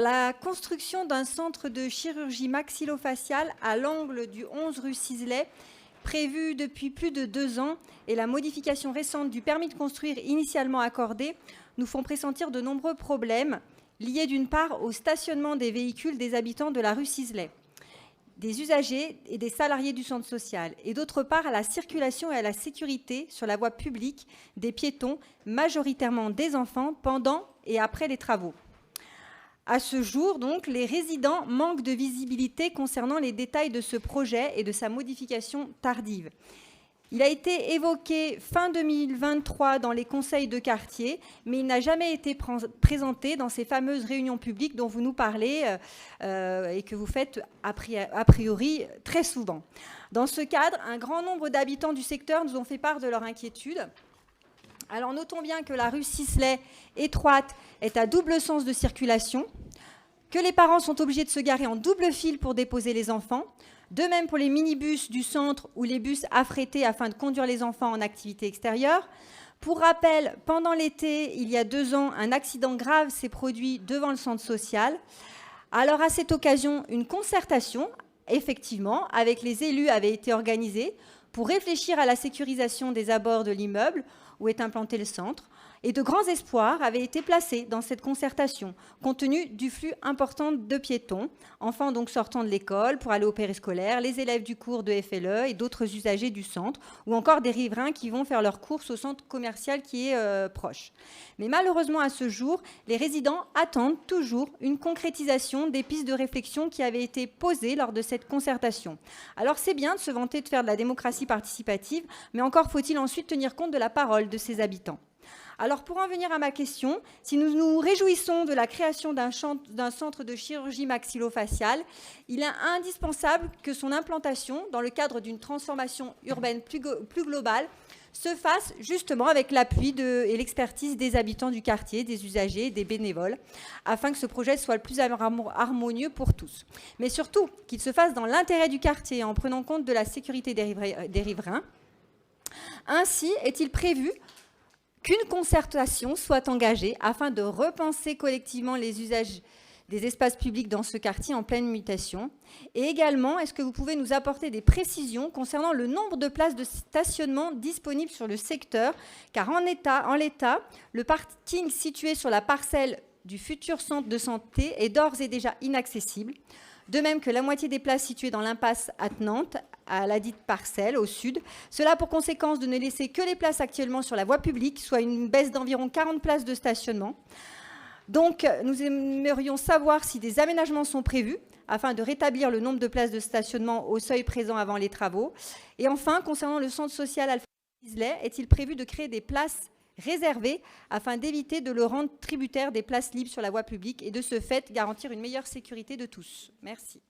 La construction d'un centre de chirurgie maxillofaciale à l'angle du 11 rue Cizelet, prévue depuis plus de 2 ans, et la modification récente du permis de construire initialement accordé nous font pressentir de nombreux problèmes liés d'une part au stationnement des véhicules des habitants de la rue Cizelet, des usagers et des salariés du centre social, et d'autre part à la circulation et à la sécurité sur la voie publique des piétons, majoritairement des enfants, pendant et après les travaux. À ce jour, donc, les résidents manquent de visibilité concernant les détails de ce projet et de sa modification tardive. Il a été évoqué fin 2023 dans les conseils de quartier, mais il n'a jamais été présenté dans ces fameuses réunions publiques dont vous nous parlez et que vous faites a priori très souvent. Dans ce cadre, un grand nombre d'habitants du secteur nous ont fait part de leur inquiétude. Alors notons bien que la rue Cizelet, étroite, est à double sens de circulation, que les parents sont obligés de se garer en double file pour déposer les enfants, de même pour les minibus du centre ou les bus affrétés afin de conduire les enfants en activité extérieure. Pour rappel, pendant l'été, il y a 2 ans, un accident grave s'est produit devant le centre social. Alors à cette occasion, une concertation, effectivement, avec les élus avait été organisée pour réfléchir à la sécurisation des abords de l'immeuble où est implanté le centre, et de grands espoirs avaient été placés dans cette concertation, compte tenu du flux important de piétons, enfants donc sortant de l'école pour aller au périscolaire, les élèves du cours de FLE et d'autres usagers du centre, ou encore des riverains qui vont faire leurs courses au centre commercial qui est proche. Mais malheureusement, à ce jour, les résidents attendent toujours une concrétisation des pistes de réflexion qui avaient été posées lors de cette concertation. Alors c'est bien de se vanter de faire de la démocratie participative, mais encore faut-il ensuite tenir compte de la parole de ses habitants. Alors, pour en venir à ma question, si nous nous réjouissons de la création d'un centre de chirurgie maxillofaciale, il est indispensable que son implantation, dans le cadre d'une transformation urbaine plus globale, se fasse justement avec l'appui et l'expertise des habitants du quartier, des usagers, des bénévoles, afin que ce projet soit le plus harmonieux pour tous. Mais surtout, qu'il se fasse dans l'intérêt du quartier, en prenant compte de la sécurité des riverains. Ainsi, est-il prévu qu'une concertation soit engagée afin de repenser collectivement les usages des espaces publics dans ce quartier en pleine mutation? Et également, est-ce que vous pouvez nous apporter des précisions concernant le nombre de places de stationnement disponibles sur le secteur? Car en l'état, le parking situé sur la parcelle du futur centre de santé est d'ores et déjà inaccessible. De même que la moitié des places situées dans l'impasse attenante à la dite parcelle au sud. Cela a pour conséquence de ne laisser que les places actuellement sur la voie publique, soit une baisse d'environ 40 places de stationnement. Donc, nous aimerions savoir si des aménagements sont prévus afin de rétablir le nombre de places de stationnement au seuil présent avant les travaux. Et enfin, concernant le centre social Alfred Cizelet, est-il prévu de créer des places réservées afin d'éviter de le rendre tributaire des places libres sur la voie publique et de ce fait garantir une meilleure sécurité de tous? Merci.